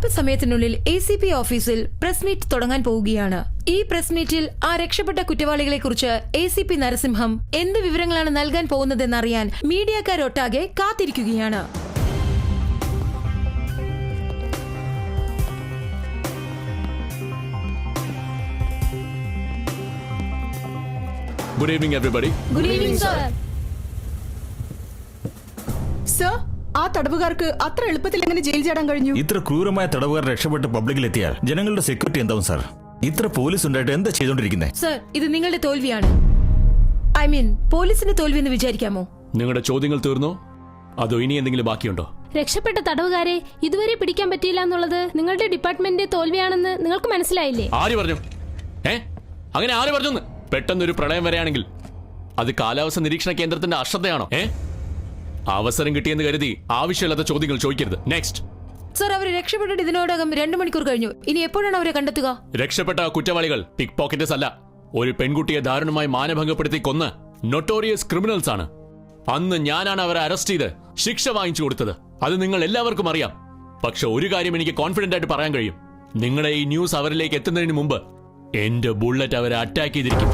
അല്പസമയത്തിനുള്ളിൽ ACP ഓഫീസിൽ press meet തുടങ്ങാൻ പോവുകയാണ്. ഈ പ്രസ് മീറ്റിൽ ആ രക്ഷപ്പെട്ട കുറ്റവാളികളെ കുറിച്ച് ACP നരസിംഹം എന്ത് വിവരങ്ങളാണ് നൽകാൻ പോകുന്നതെന്നറിയാൻ മീഡിയക്കാരൊട്ടാകെ കാത്തിരിക്കുകയാണ്. Good evening, everybody. Good evening, sir. Sir, ആ തടവുകാർക്ക് അത്ര എളുപ്പത്തിൽ എങ്ങനെ ജയിൽ ചാടാൻ കഴിഞ്ഞു? ഇത്ര ക്രൂരമായ തടവുകാർ രക്ഷപ്പെട്ട് പബ്ലിക്കിലെത്തിയാൽ ജനങ്ങളുടെ സെക്യൂരിറ്റി എന്താവും സാർ? ഇത്ര പോലീസ് ഉണ്ടായിട്ട് എന്താ ചെയ്തോണ്ടിരിക്കുന്നേ? സർ, ഇത് നിങ്ങളുടെ തോൽവിയാണ്. പോലീസിന്റെ തോൽവി എന്ന് വിചാരിക്കാമോ? നിങ്ങളുടെ ചോദ്യങ്ങൾ തീർന്നോ? അതോ ഇനി എന്തെങ്കിലും ബാക്കിയുണ്ടോ? രക്ഷപ്പെട്ട തടവുകാരെ ഇതുവരെ പിടിക്കാൻ പറ്റിയില്ല എന്നുള്ളത് നിങ്ങളുടെ ഡിപ്പാർട്ട്മെന്റിന്റെ തോൽവിയാണെന്ന് നിങ്ങൾക്ക് മനസ്സിലായില്ലേ? ആര് പറഞ്ഞു? അങ്ങനെ ആര് പറഞ്ഞു? പെട്ടെന്നൊരു പ്രളയം വരെയാണെങ്കിൽ അത് കാലാവസ്ഥ നിരീക്ഷണ കേന്ദ്രത്തിന്റെ അശ്രദ്ധയാണോ? അവസരം കിട്ടിയെന്ന് കരുതി ആവശ്യമില്ലാത്ത ചോദ്യങ്ങൾ ചോദിക്കരുത്. നെക്സ്റ്റ്. സർ, അവരെ രക്ഷപ്പെട്ടിട്ട് ഇതിനോടകം 2 മണിക്കൂർ കഴിഞ്ഞു. ഇനി എപ്പോഴാണ് അവരെ കണ്ടെത്തുക? രക്ഷപ്പെട്ട കുറ്റവാളികൾ പിക് പോക്കറ്റേഴ്സ് അല്ല. ഒരു പെൺകുട്ടിയെ ദാരുണമായി മാനഭംഗപ്പെടുത്തി കൊന്ന് നൊട്ടോറിയസ് ക്രിമിനൽസ് ആണ്. അന്ന് ഞാനാണ് അവരെ അറസ്റ്റ് ചെയ്ത് ശിക്ഷ വാങ്ങിച്ചു കൊടുത്തത്. അത് നിങ്ങൾ എല്ലാവർക്കും അറിയാം. പക്ഷെ ഒരു കാര്യം എനിക്ക് കോൺഫിഡന്റ് ആയിട്ട് പറയാൻ കഴിയും. നിങ്ങളുടെ ഈ ന്യൂസ് അവരിലേക്ക് എത്തുന്നതിന് മുമ്പ് എന്റെ ബുള്ളറ്റ് അവരെ അറ്റാക്ക് ചെയ്തിരിക്കും.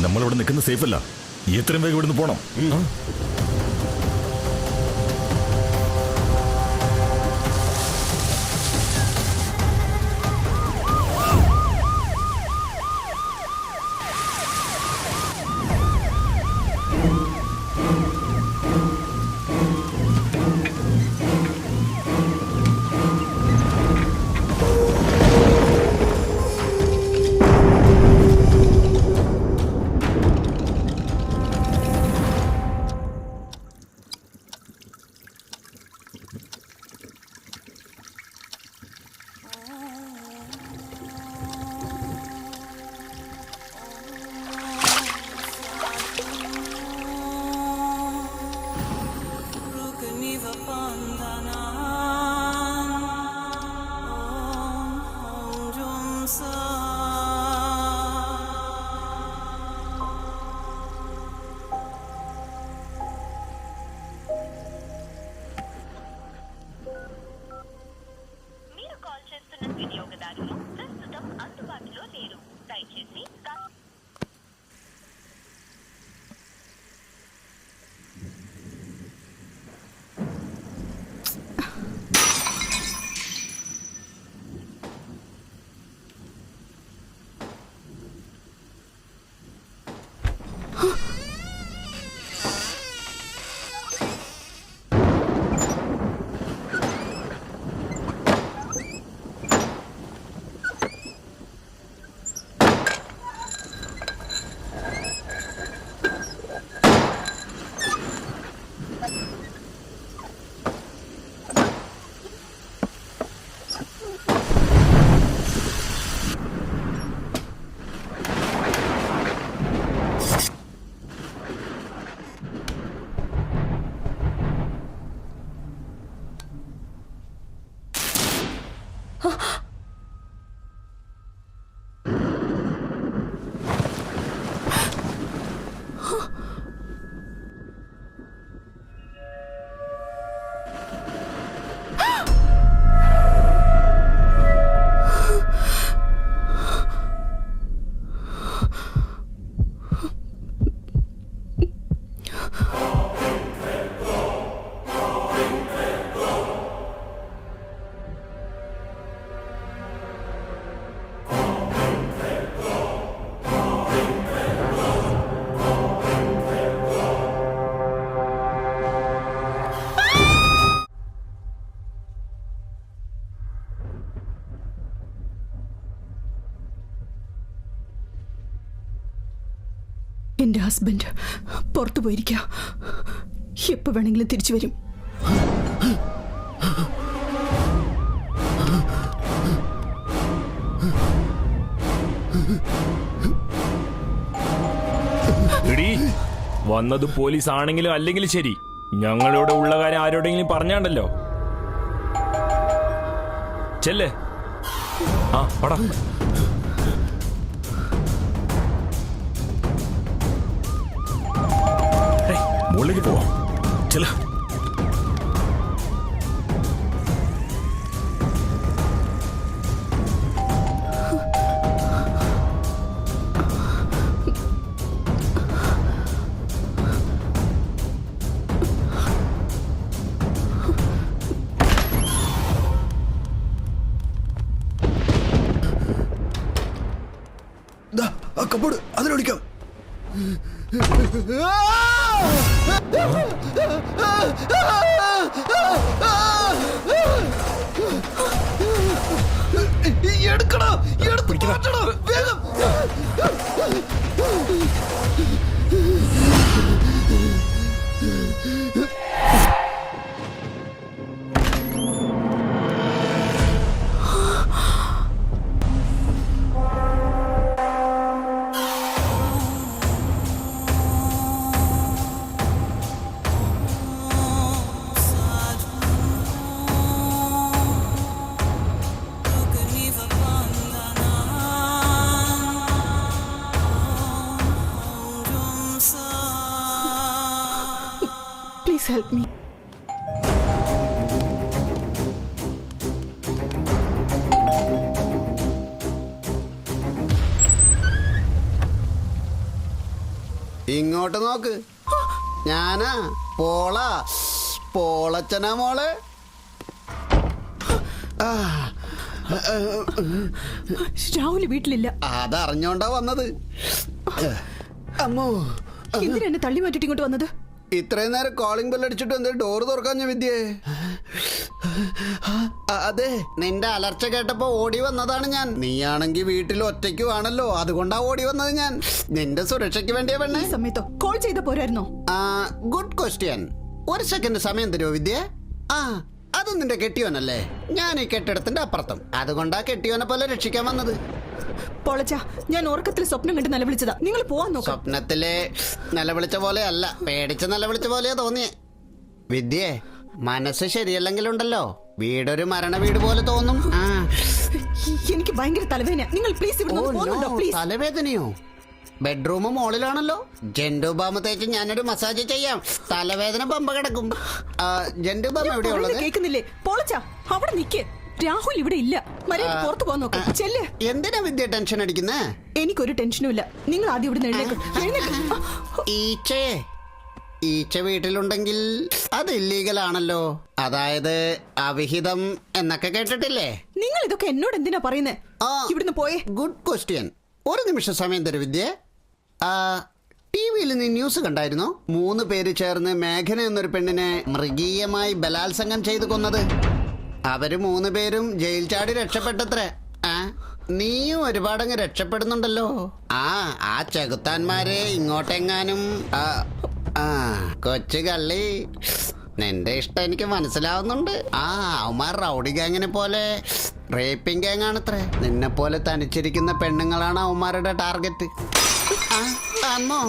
നമ്മളിവിടെ നിൽക്കുന്നത് സേഫ് അല്ല. എത്രയും വേഗം ഇവിടുന്ന് പോണം. എന്റെ ഹസ്ബൻഡ് പുറത്തു പോയിരിക്കുക. എപ്പോ വേണമെങ്കിലും തിരിച്ചു വരും. എടീ, വന്നത് പോലീസ് ആണെങ്കിലും അല്ലെങ്കിലും ശരി, ഞങ്ങളിവിടെ ഉള്ള കാര്യം ആരോടെങ്കിലും പറഞ്ഞാണ്ടല്ലോ. ചെല്ലേ. ആ പടാ. മുകളിലേക്ക് പോവാം. ചെല കപ്പോട് അതിലൊടിക്കാം. എടുക്കണോ, എടുത്ത് മാറ്റണോ, വേഗം. Please help me. ഇങ്ങോട്ട് നോക്ക്. ഞാനാ പോളച്ചനാ മോളെ. രാഹുൽ വീട്ടിലില്ല. അതറിഞ്ഞോണ്ടാ വന്നത്. അമ്മോ, എന്തിനാ എന്നെ തള്ളി മാറ്റിട്ട് ഇങ്ങോട്ട് വന്നത്? ഇത്രയും നേരം കോളിംഗ് ബെൽ അടിച്ചിട്ട് എന്താ ഡോർ തുറക്കാഞ്ഞ വിദ്യേ? അതെ, നിന്റെ അലർച്ച കേട്ടപ്പോ ഓടി വന്നതാണ് ഞാൻ. നീയാണെങ്കി വീട്ടിൽ ഒറ്റയ്ക്കുവാണല്ലോ, അതുകൊണ്ടാ ഓടി വന്നത് ഞാൻ. നിന്റെ സുരക്ഷയ്ക്ക് വേണ്ടിയാ പെണ്ണേ. ഈ സമയത്തോ കോൾ ചെയ്ത പോരായിരുന്നോ? Good question. ഒരു സെക്കൻഡ് സമയം തരുമോ വിദ്യ? അത് നിന്റെ കെട്ടിയോനല്ലേ? ഞാൻ ഈ കെട്ടിടത്തിന്റെ അപ്പുറത്തും, അതുകൊണ്ടാ കെട്ടിയോനെ പോലെ രക്ഷിക്കാൻ വന്നത്. പൊളച്ച, ഞാൻ ഉറക്കത്തിൽ സ്വപ്നം കണ്ട് നിലവിളിച്ചതാ. നിങ്ങൾ പോവാൻ നോക്കാം. സ്വപ്നത്തിലെ നിലവിളിച്ച പോലെ അല്ല, പേടിച്ച് നിലവിളിച്ച പോലെയാ തോന്നിയേ. വിദ്യേ, മനസ്സ് ശരിയല്ലെങ്കിലുണ്ടല്ലോ, വീടൊരു മരണ വീട് പോലെ തോന്നും. എനിക്ക് ഭയങ്കര തലവേദന. നിങ്ങൾ പ്ലീസ് ഇവിടെ പോകുന്നുണ്ടോ? പ്ലീസ്. തലവേദനയോ? ബെഡ്റൂം മോളിലാണല്ലോ. ജെൻഡുബാമ തേച്ച് ഞാനൊരു മസാജ് ചെയ്യാം. തലവേദന പമ്പ കിടക്കും. ജെൻഡുബാമ എവിടെയുള്ളത്? കേൾക്കുന്നില്ലേ? പൊളച്ച, അവിടെ നിക്ക്. രാഹുൽ ഇവിടെ ഇല്ല. മര്യാദ പുറത്തു പോകാൻ നോക്കാം. ചെല്ല്. എന്തിനാ വിദ്യ ടെൻഷൻ അടിക്കുന്നേ? എനിക്കൊരു ടെൻഷനും ഇല്ല. നിങ്ങൾ ആദ്യം ഇവിടെ എഴുന്നേക്ക്. ഈച്ച വീട്ടിലുണ്ടെങ്കിൽ അത് ഇല്ലീഗൽ ആണല്ലോ. അതായത് അവിഹിതം എന്നൊക്കെ കേട്ടിട്ടില്ലേ? നിങ്ങൾ ഇതൊക്കെ എന്നോട് എന്തിനാ പറയുന്നേ? ഇവിടുന്ന് പോയേ. Good question. ഒരു നിമിഷം സമയം തരും വിദ്യ. ടിവിയിൽ നീ ന്യൂസ് കണ്ടായിരുന്നോ? 3 പേര് ചേർന്ന് മേഘന എന്നൊരു പെണ്ണിനെ മൃഗീയമായി ബലാത്സംഗം ചെയ്തു കൊന്നത്. അവര് 3 പേരും ജയിൽ ചാടി രക്ഷപ്പെട്ടത്രേ. നീയും ഒരുപാടങ്ങ് രക്ഷപ്പെടുന്നുണ്ടല്ലോ. ആ ചെകുത്താന്മാരെ ഇങ്ങോട്ടെങ്ങാനും. കൊച്ചു കള്ളി, നിന്റെ ഇഷ്ടം എനിക്ക് മനസ്സിലാവുന്നുണ്ട്. അവന്മാർ റൗഡി ഗാങ്ങിനെ പോലെ റേപ്പിംഗ് ഗാങ് ആണത്രേ. നിന്നെ പോലെ തനിച്ചിരിക്കുന്ന പെണ്ണുങ്ങളാണ് അവന്മാരുടെ ടാർഗറ്റ്. അമ്മോ,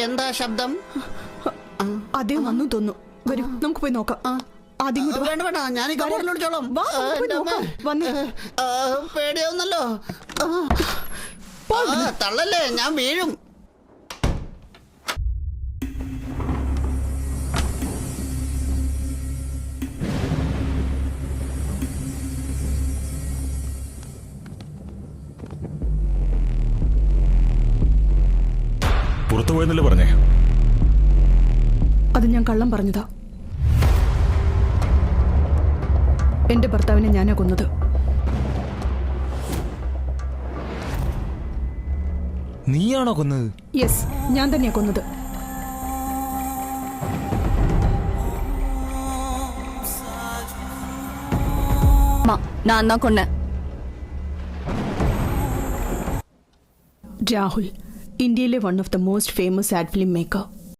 എന്താ ശബ്ദം? അദ്ദേഹം വന്നു തോന്നുന്നു. വരൂ, നമുക്ക് പോയി നോക്കാം. വേണ്ട, ഞാൻ ഈ കബോർഡിലോടിച്ചോളാം. പേടിയാവുന്നല്ലോ. തള്ളല്ലേ, ഞാൻ വീഴും. പുറത്തു പോയെന്നല്ലേ പറഞ്ഞേ? അത് ഞാൻ കള്ളം പറഞ്ഞതാ. എന്റെ ഭർത്താവിനെ ഞാനാ കൊന്നത്. നീയാണോ കൊന്നത്? യെസ്, ഞാൻ തന്നെയാ കൊന്നത്. நான் தான் கொன்னேன். രാഹുൽ, ഇന്ത്യയിലെ one of the most famous ad film maker.